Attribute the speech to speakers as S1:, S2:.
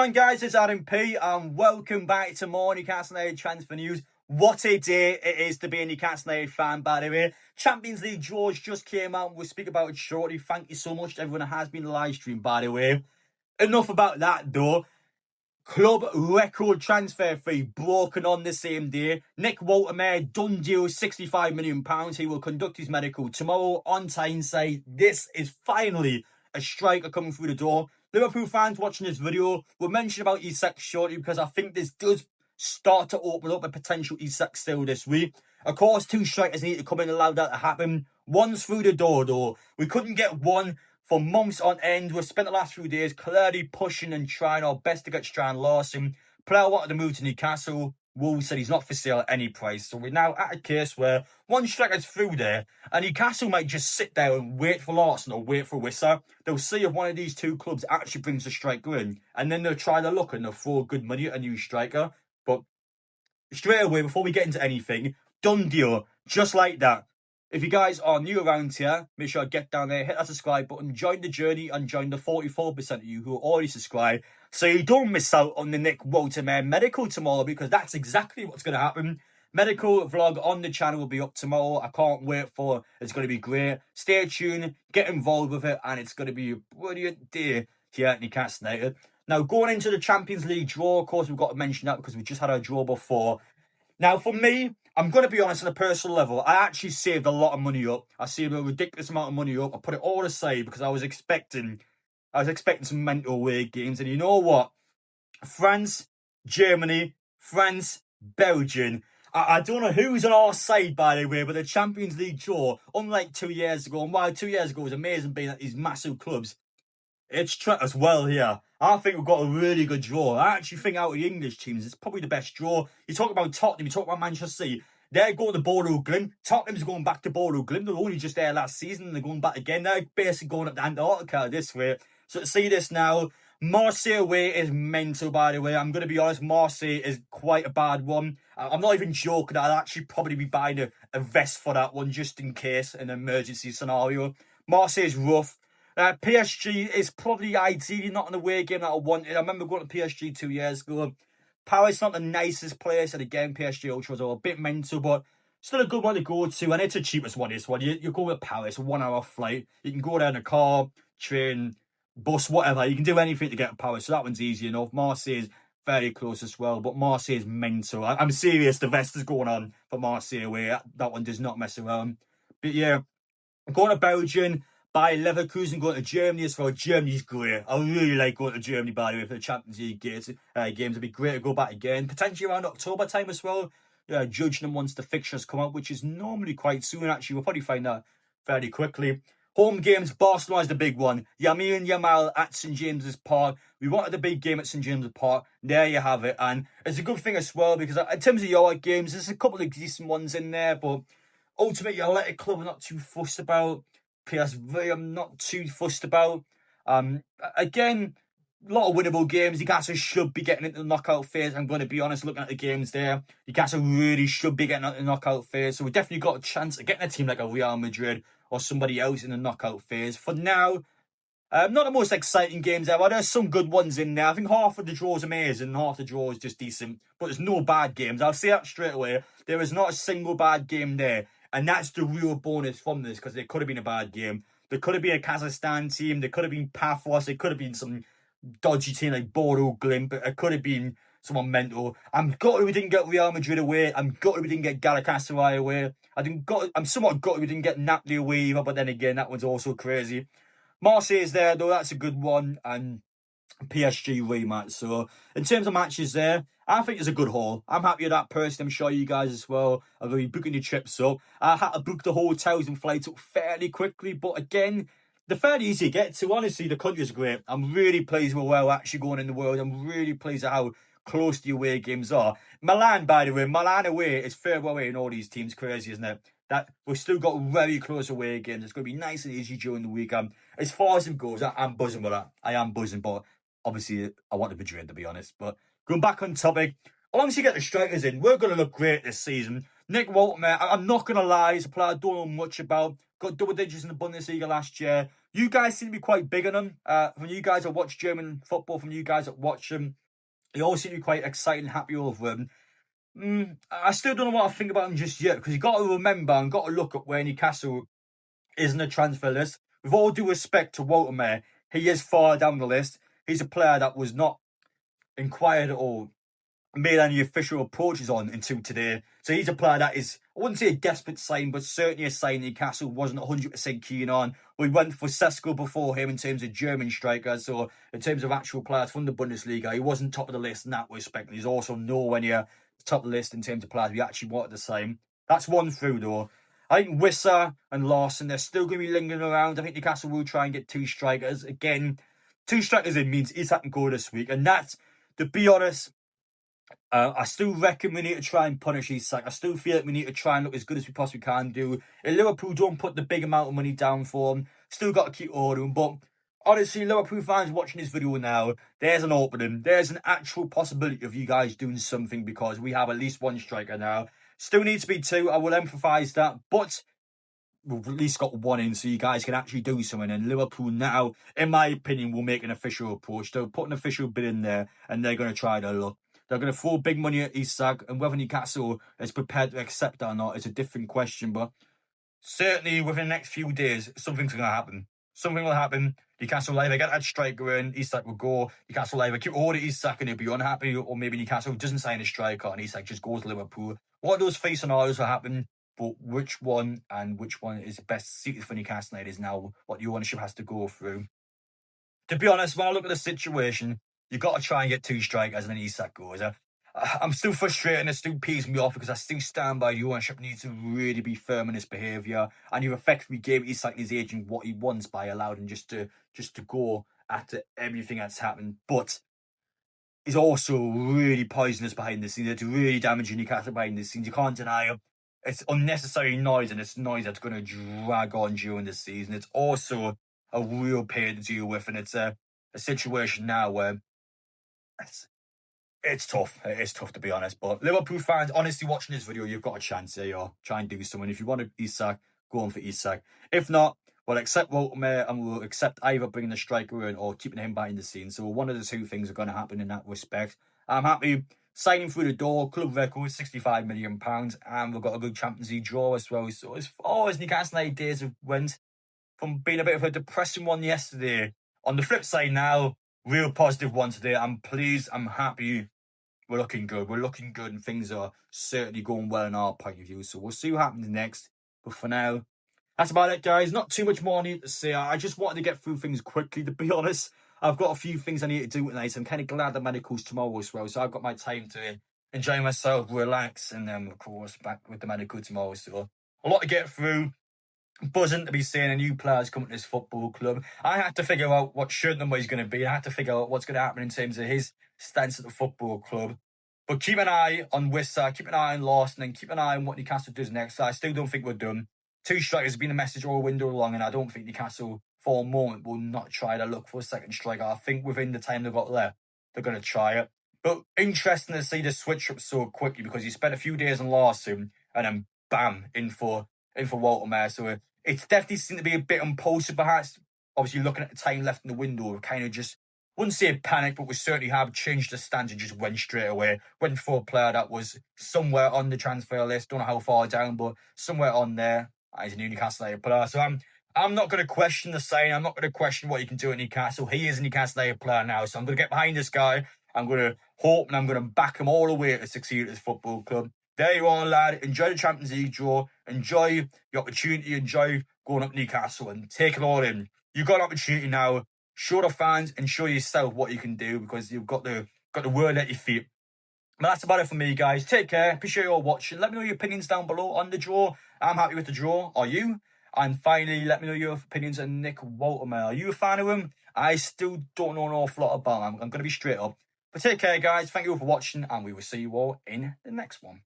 S1: Hi guys, it's Adam P and welcome back to more Newcastle United transfer news. What a day it is to be a Newcastle United fan, by the way. Champions League draws just came out. We'll speak about it shortly. Thank you so much to everyone that has been live streamed, by the way. Enough about that though. Club record transfer fee broken on the same day. Nick Woltemade, done deal, £65 million. He will conduct his medical tomorrow on Tyneside. This is finally a striker coming through the door. Liverpool fans watching this video will mention about Isak shortly because I think this does start to open up a potential Isak sale this week. Of course, two strikers need to come in and allow that to happen. One's through the door though. We couldn't get one for months on end. We've spent the last few days clearly pushing and trying our best to get Strand Larson. Player wanted to move to Newcastle. Wolves said he's not for sale at any price. So we're now at a case where one striker's through there and Newcastle might just sit there and wait for Larson or wait for Wissa. They'll see if one of these two clubs actually brings a striker in and then they'll try their luck and they'll throw good money at a new striker. But straight away, before we get into anything, done deal, just like that. If you guys are new around here, make sure to get down there, hit that subscribe button, join the journey and join the 44% of you who are already subscribed so you don't miss out on the Nick Woltemade medical tomorrow, because that's exactly what's going to happen. Medical vlog on the channel will be up tomorrow. I can't wait for it. It's going to be great. Stay tuned, get involved with it, and it's going to be a brilliant day here at Newcastle United. Now, going into the Champions League draw, of course, we've got to mention that because we just had our draw before. Now, for me, I'm going to be honest, on a personal level, I actually saved a lot of money up. I saved a ridiculous amount of money up. I put it all aside because I was expecting some mental away games. And you know what? France, Germany, France, Belgium. I don't know who's on our side, by the way, but the Champions League draw, unlike 2 years ago, and while 2 years ago was amazing being at these massive clubs, it's tricked us well here. I think we've got a really good draw. I actually think out of the English teams, it's probably the best draw. You talk about Tottenham, you talk about Manchester City. They're going to Bodo Glimt. Tottenham's going back to Bodo Glimt. They were only just there last season and they're going back again. They're basically going up to Antarctica this way. So to see this now, Marseille away is mental, by the way. I'm going to be honest, Marseille is quite a bad one. I'm not even joking. I'll actually probably be buying a vest for that one just in case, an emergency scenario. Marseille is rough. PSG is probably ideally not an away game that I wanted. I remember going to PSG 2 years ago. Paris not the nicest place, and again, PSG Ultras are a bit mental, but still a good one to go to, and it's the cheapest one, this one. You go with Paris, a 1 hour flight. You can go there in a car, train, bus, whatever. You can do anything to get to Paris, so that one's easy enough. Marseille is very close as well, but Marseille is mental. I'm serious, the vest is going on for Marseille away. That one does not mess around. But yeah, going to Belgium, by Leverkusen, going to Germany as well. Germany's great. I really like going to Germany, by the way, for the Champions League games. It'd be great to go back again. Potentially around October time as well. Judging them once the fixtures come out, which is normally quite soon, actually. We'll probably find that fairly quickly. Home games, Barcelona is the big one. Lamine Yamal at St James's Park. We wanted a big game at St James's Park. There you have it. And it's a good thing as well, because in terms of your games, there's a couple of decent ones in there, but ultimately, Athletic Club I'm not too fussed about. PSV I'm not too fussed about. Again, a lot of winnable games. Newcastle should be getting into the knockout phase. I'm going to be honest, looking at the games there. Newcastle really should be getting into the knockout phase. So we definitely got a chance of getting a team like a Real Madrid or somebody else in the knockout phase. For now, not the most exciting games ever. There's some good ones in there. I think half of the draw is amazing, half the draw is just decent. But there's no bad games. I'll say that straight away. There is not a single bad game there. And that's the real bonus from this, because it could have been a bad game. There could have been a Kazakhstan team. There could have been Paphos. It could have been some dodgy team like Bodo Glimt. It could have been someone mental. I'm gutted we didn't get Real Madrid away. I'm gutted we didn't get Galatasaray away. I'm somewhat gutted we didn't get Napoli away either. But then again, that one's also crazy. Marseille is there, though. That's a good one. And PSG rematch. So in terms of matches there, I think it's a good haul. I'm happy with that person. I'm sure you guys as well are going to be booking your trips up. I had to book the hotels and flights up fairly quickly, but again, they're fairly easy to get to. Honestly, the country's great. I'm really pleased with where we're actually going in the world. I'm really pleased at how close the away games are. Milan, by the way, Milan away is further away in all these teams. Crazy, isn't it? That we've still got very close away games. It's going to be nice and easy during the weekend. As far as it goes, I'm buzzing with that. I am buzzing, but obviously, I want the Madrid, to be honest. But going back on topic, once you get the strikers in, we're going to look great this season. Nick Woltemade, I'm not going to lie, he's a player I don't know much about. Got double digits in the Bundesliga last year. You guys seem to be quite big on him. From you guys that watch German football, from you guys that watch him, you all seem to be quite excited and happy over him. I still don't know what I think about him just yet, because you got to remember and got to look at where Newcastle is in the transfer list. With all due respect to Woltemade, he is far down the list. He's a player that was not inquired or made any official approaches on until today. So he's a player that is, I wouldn't say a desperate sign, but certainly a sign Newcastle wasn't 100% keen on. We went for Sesko before him in terms of German strikers. So in terms of actual players from the Bundesliga, he wasn't top of the list in that respect. He's also nowhere near the top of the list in terms of players we actually wanted to sign. That's one through though. I think Wissa and Larson, they're still going to be lingering around. I think Newcastle will try and get 2 strikers. Again, 2 strikers in means Isak can go this week. And that's, to be honest, I still reckon we need to try and punish Isak. I still feel like we need to try and look as good as we possibly can do. If Liverpool don't put the big amount of money down for him, still got to keep ordering. But honestly, Liverpool fans watching this video now, there's an opening. There's an actual possibility of you guys doing something, because we have at least 1 striker now. Still needs to be 2. I will emphasise that. But we've at least got 1 in, so you guys can actually do something. And Liverpool now, in my opinion, will make an official approach. They'll put an official bid in there, and they're going to try their luck. They're going to throw big money at Isak, and whether Newcastle is prepared to accept that or not is a different question. But certainly within the next few days, something's going to happen. Something will happen. Newcastle will either get that striker in, Isak will go. Newcastle will either keep hold of Isak and he'll be unhappy, or maybe Newcastle doesn't sign a striker and Isak just goes to Liverpool. One of those 3 scenarios will happen, but which one is best suited for Newcastle United is now what the ownership has to go through. To be honest, when I look at the situation, you've got to try and get 2 strikers and then Isak goes. I'm still frustrated and it still pees me off, because I still stand by the ownership needs to really be firm in his behaviour, and you've effectively gave Isak and his agent what he wants by allowing him just to go after everything that's happened. But he's also really poisonous behind the scenes. It's really damaging Newcastle behind the scenes. You can't deny it. It's unnecessary noise, and it's noise that's going to drag on during the season. It's also a real pain to deal with, and it's a situation now where it's tough. It is tough, to be honest. But Liverpool fans, honestly, watching this video, you've got a chance here. You're trying to do something. If you want Isak, go on for Isak. If not, we'll accept Woltemade, and we'll accept either bringing the striker in or keeping him behind the scenes. So one of the 2 things are going to happen in that respect. I'm happy signing through the door. Club record, £65 million. And we've got a good Champions League draw as well. So as far as Newcastle United days have went, from being a bit of a depressing one yesterday, on the flip side now, real positive one today. I'm pleased. I'm happy. We're looking good. We're looking good, and things are certainly going well in our point of view. So we'll see what happens next. But for now, that's about it, guys. Not too much more I need to say. I just wanted to get through things quickly, to be honest. I've got a few things I need to do tonight. I'm kind of glad the medical's tomorrow as well. So I've got my time to enjoy myself, relax, and then, of course, back with the medical tomorrow. So a lot to get through. Buzzing to be seeing a new players come to this football club. I had to figure out what shirt number he's going to be. I had to figure out what's going to happen in terms of his stance at the football club. But keep an eye on Wissa, keep an eye on Larson, and keep an eye on what Newcastle does next. I still don't think we're done. 2 strikers has been a message all window long, and I don't think Newcastle, for a moment, will not try to look for a second striker. I think within the time they've got left, they're going to try it. But interesting to see the switch up so quickly, because you spent a few days on Larson, and then bam, in for Woltemade. So it's definitely seemed to be a bit impulsive, perhaps. Obviously, looking at the time left in the window, we kind of just, wouldn't say panic, but we certainly have changed the stance and just went straight away. Went for a player that was somewhere on the transfer list. Don't know how far down, but somewhere on there. He's a new Newcastle United player. So I'm not going to question the sign. I'm not going to question what he can do at Newcastle. He is a Newcastle United player now. So I'm going to get behind this guy. I'm going to hope and I'm going to back him all the way to succeed at this football club. There you are, lad. Enjoy the Champions League draw. Enjoy the opportunity. Enjoy going up Newcastle and take it all in. You've got an opportunity now. Show the fans and show yourself what you can do, because you've got the world at your feet. But that's about it for me, guys. Take care. Appreciate you all watching. Let me know your opinions down below on the draw. I'm happy with the draw. Are you? And finally, let me know your opinions on Nick Woltemade. Are you a fan of him? I still don't know an awful lot about him. I'm going to be straight up. But take care, guys. Thank you all for watching, and we will see you all in the next one.